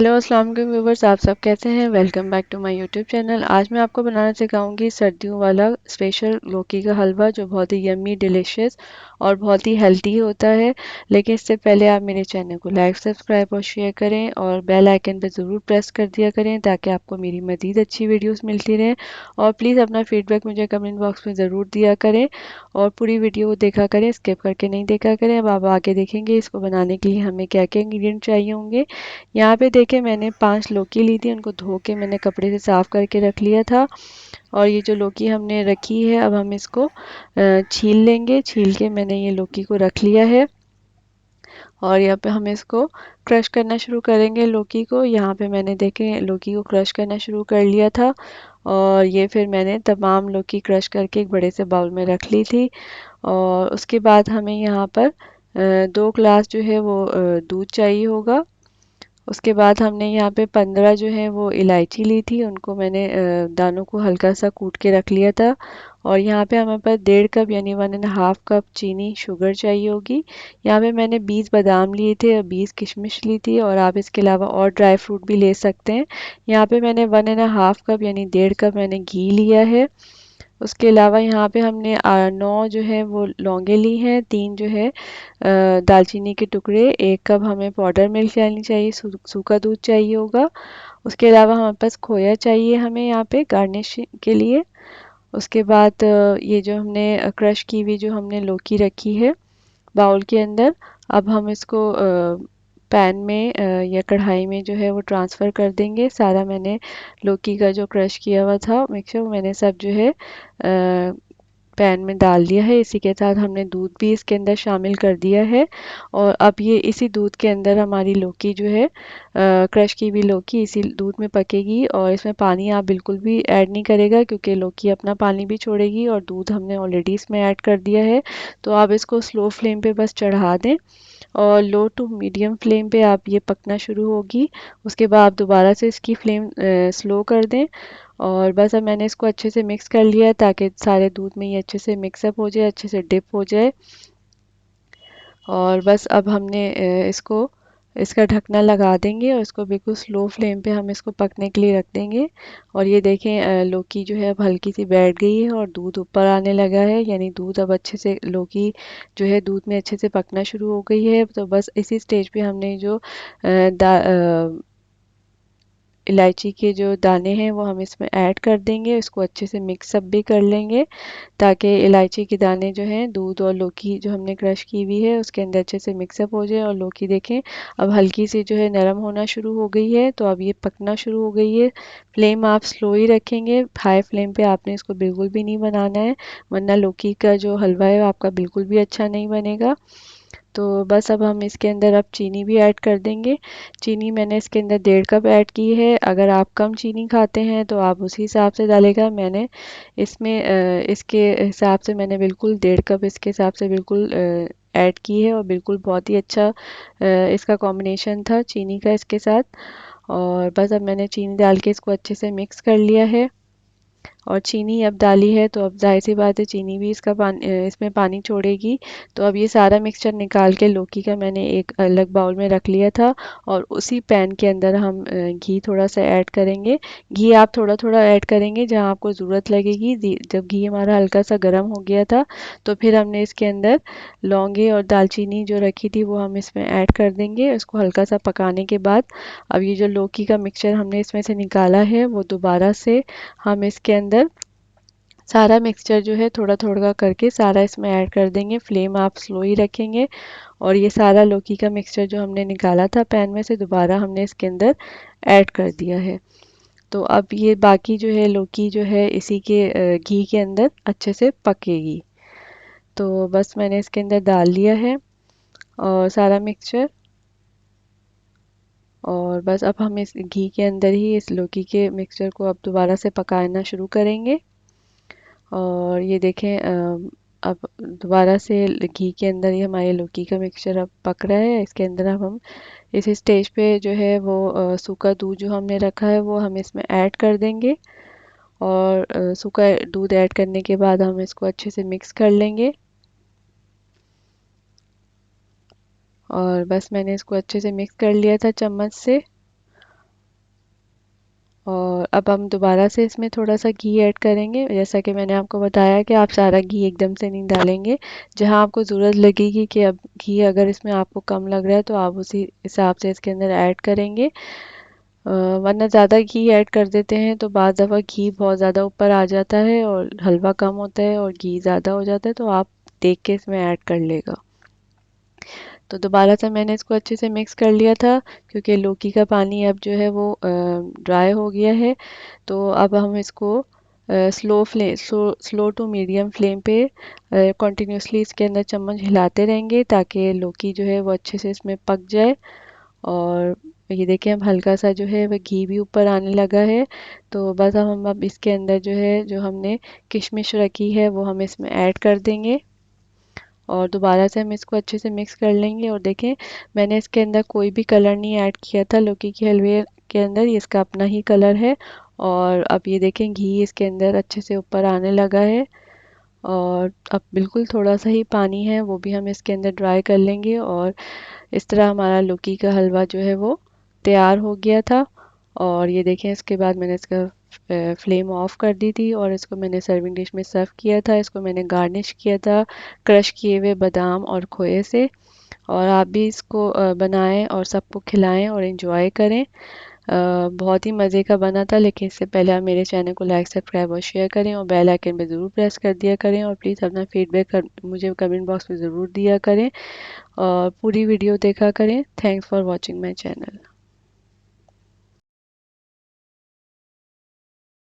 Hello अस्सलाम वालेकुम viewers, आप सब कैसे हैं। Welcome back to my YouTube channel. आज मैं आपको बनाना सिखाऊंगी सर्दियों वाला स्पेशल लौकी का हलवा, जो बहुत ही यम्मी डिलीशियस और बहुत ही हेल्दी होता है। लेकिन इससे पहले आप मेरे चैनल को लाइक, सब्सक्राइब और शेयर करें और बेल आइकन पर ज़रूर प्रेस कर दिया करें ताकि आपको मेरी मज़ीद अच्छी वीडियोस मिलती रहें। और प्लीज़ अपना फीडबैक मुझे कमेंट बॉक्स में ज़रूर दिया करें और पूरी वीडियो को देखा करें, स्किप करके नहीं देखा करें। अब आप आगे देखेंगे इसको बनाने के लिए हमें क्या क्या इंग्रेडिएंट चाहिए होंगे। यहाँ पे देखे मैंने 5 लौकी ली थी, उनको धो के मैंने कपड़े से साफ करके रख लिया था। और ये जो लौकी हमने रखी है, अब हम इसको छील लेंगे। छील के मैंने ये लौकी को रख लिया है और यहाँ पे हम इसको क्रश करना शुरू करेंगे। लौकी को यहाँ पे मैंने देखे लौकी को क्रश करना शुरू कर लिया था और ये फिर मैंने तमाम लौकी क्रश करके एक बड़े से बाउल में रख ली थी। और उसके बाद हमें यहाँ पर 2 ग्लास जो है वो दूध चाहिए होगा। उसके बाद हमने यहाँ पे 15 जो है वो इलायची ली थी, उनको मैंने दानों को हल्का सा कूट के रख लिया था। और यहाँ पे हमें पर 1.5 कप यानी 1.5 कप चीनी शुगर चाहिए होगी। यहाँ पे मैंने 20 बादाम लिए थे और 20 किशमिश ली थी और आप इसके अलावा और ड्राई फ्रूट भी ले सकते हैं। यहाँ पे मैंने 1.5 कप यानी 1.5 कप मैंने घी लिया है। उसके अलावा यहाँ पे हमने 9 जो है वो लौंगे ली हैं, 3 जो है दालचीनी के टुकड़े, 1 कप हमें पाउडर मिल्क लेनी चाहिए, सूखा दूध चाहिए होगा। उसके अलावा हमारे पास खोया चाहिए हमें यहाँ पे गार्निश के लिए। उसके बाद ये जो हमने क्रश की हुई जो हमने लौकी रखी है बाउल के अंदर, अब हम इसको पैन में या कढ़ाई में जो है वो ट्रांसफ़र कर देंगे। सारा मैंने लौकी का जो क्रश किया हुआ था मिक्सचर, वो मैंने सब जो है पैन में डाल दिया है। इसी के साथ हमने दूध भी इसके अंदर शामिल कर दिया है और अब ये इसी दूध के अंदर हमारी लौकी जो है क्रश की हुई लौकी इसी दूध में पकेगी। और इसमें पानी आप बिल्कुल भी ऐड नहीं करेगा क्योंकि लौकी अपना पानी भी छोड़ेगी और दूध हमने ऑलरेडी इसमें ऐड कर दिया है। तो आप इसको स्लो फ्लेम पे बस चढ़ा दें और लो टू मीडियम फ्लेम पे आप ये पकना शुरू होगी। उसके बाद आप दोबारा से इसकी फ्लेम स्लो कर दें और बस अब मैंने इसको अच्छे से मिक्स कर लिया है ताकि सारे दूध में ये अच्छे से मिक्सअप हो जाए, अच्छे से डिप हो जाए। और बस अब हमने इसको इसका ढकना लगा देंगे और इसको बिल्कुल स्लो फ्लेम पे हम इसको पकने के लिए रख देंगे। और ये देखें लौकी जो है अब हल्की सी बैठ गई है और दूध ऊपर आने लगा है, यानी दूध अब अच्छे से लौकी जो है दूध में अच्छे से पकना शुरू हो गई है। तो बस इसी स्टेज पे हमने जो इलायची के जो दाने हैं वो हम इसमें ऐड कर देंगे, इसको अच्छे से मिक्सअप भी कर लेंगे ताकि इलायची के दाने जो हैं दूध और लौकी जो हमने क्रश की हुई है उसके अंदर अच्छे से मिक्सअप हो जाए। और लौकी देखें अब हल्की सी जो है नरम होना शुरू हो गई है, तो अब ये पकना शुरू हो गई है। फ्लेम आप स्लो ही रखेंगे, हाई फ्लेम पे आपने इसको बिल्कुल भी नहीं बनाना है, वरना लौकी का जो हलवा है आपका बिल्कुल भी अच्छा नहीं बनेगा। तो बस अब हम इसके अंदर अब चीनी भी ऐड कर देंगे। चीनी मैंने इसके अंदर 1.5 कप ऐड की है। अगर आप कम चीनी खाते हैं तो आप उसी हिसाब से डालेगा। मैंने इसमें इसके हिसाब से मैंने बिल्कुल 1.5 कप इसके हिसाब से बिल्कुल ऐड की है और बिल्कुल बहुत ही अच्छा इसका कॉम्बिनेशन था चीनी का इसके साथ। और बस अब मैंने चीनी डाल के इसको अच्छे से मिक्स कर लिया है और चीनी अब डाली है तो अब जाहिर सी बात है चीनी भी इसका पानी इसमें पानी छोड़ेगी। तो अब ये सारा मिक्सचर निकाल के लौकी का मैंने एक अलग बाउल में रख लिया था और उसी पैन के अंदर हम घी थोड़ा सा ऐड करेंगे। घी आप थोड़ा थोड़ा ऐड करेंगे जहाँ आपको ज़रूरत लगेगी। जब घी हमारा हल्का सा गर्म हो गया था तो फिर हमने इसके अंदर लौंगे और दालचीनी जो रखी थी वो हम इसमें ऐड कर देंगे। इसको हल्का सा पकाने के बाद अब ये जो लौकी का मिक्सचर हमने इसमें से निकाला है वो दोबारा से हम इसके अंदर सारा मिक्सचर जो है थोड़ा थोड़ा करके सारा इसमें ऐड कर देंगे। फ्लेम आप स्लो ही रखेंगे और ये सारा लौकी का मिक्सचर जो हमने निकाला था पैन में से दोबारा हमने इसके अंदर ऐड कर दिया है। तो अब ये बाकी जो है लौकी जो है इसी के घी के अंदर अच्छे से पकेगी। तो बस मैंने इसके अंदर डाल लिया है और सारा मिक्सचर और बस अब हम इस घी के अंदर ही इस लौकी के मिक्सचर को अब दोबारा से पकाना शुरू करेंगे। और ये देखें अब दोबारा से घी के अंदर ही हमारे लौकी का मिक्सचर अब पक रहा है। इसके अंदर अब हम इस स्टेज पे जो है वो सूखा दूध जो हमने रखा है वो हम इसमें ऐड कर देंगे। और सूखा दूध ऐड करने के बाद हम इसको अच्छे से मिक्स कर लेंगे। और बस मैंने इसको अच्छे से मिक्स कर लिया था चम्मच से और अब हम दोबारा से इसमें थोड़ा सा घी ऐड करेंगे। जैसा कि मैंने आपको बताया कि आप सारा घी एकदम से नहीं डालेंगे। जहां आपको ज़रूरत लगेगी कि अब घी अगर इसमें आपको कम लग रहा है तो आप उसी हिसाब से इसके अंदर ऐड करेंगे। वरना ज़्यादा घी ऐड कर देते हैं तो बाद दफ़ा घी बहुत ज़्यादा ऊपर आ जाता है और हलवा कम होता है और घी ज़्यादा हो जाता है, तो आप देख के इसमें ऐड कर लेगा। तो दोबारा से मैंने इसको अच्छे से मिक्स कर लिया था, क्योंकि लौकी का पानी अब जो है वो ड्राई हो गया है। तो अब हम इसको स्लो टू मीडियम फ्लेम पे कंटिन्यूसली इसके अंदर चम्मच हिलाते रहेंगे, ताकि लौकी जो है वो अच्छे से इसमें पक जाए। और ये देखिए अब हल्का सा जो है वह घी भी ऊपर आने लगा है। तो बस हम अब इसके अंदर जो है जो हमने किशमिश रखी है वो हम इसमें ऐड कर देंगे और दोबारा से हम इसको अच्छे से मिक्स कर लेंगे। और देखें, मैंने इसके अंदर कोई भी कलर नहीं ऐड किया था लौकी के हलवे के अंदर, ये इसका अपना ही कलर है। और अब ये देखें घी इसके अंदर अच्छे से ऊपर आने लगा है। और अब बिल्कुल थोड़ा सा ही पानी है, वो भी हम इसके अंदर ड्राई कर लेंगे। और इस तरह हमारा लौकी का हलवा जो है वो तैयार हो गया था। और ये देखें, इसके बाद मैंने इसका फ्लेम ऑफ कर दी थी और इसको मैंने सर्विंग डिश में सर्व किया था। इसको मैंने गार्निश किया था क्रश किए हुए बादाम और खोए से। और आप भी इसको बनाएं और सबको खिलाएं और इन्जॉय करें। बहुत ही मज़े का बना था। लेकिन इससे पहले आप मेरे चैनल को लाइक सब्सक्राइब और शेयर करें और बेल आइकन पे ज़रूर प्रेस कर दिया करें। और प्लीज़ अपना फीडबैक मुझे कमेंट बॉक्स में ज़रूर दिया करें और पूरी वीडियो देखा करें। Thanks for watching my channel.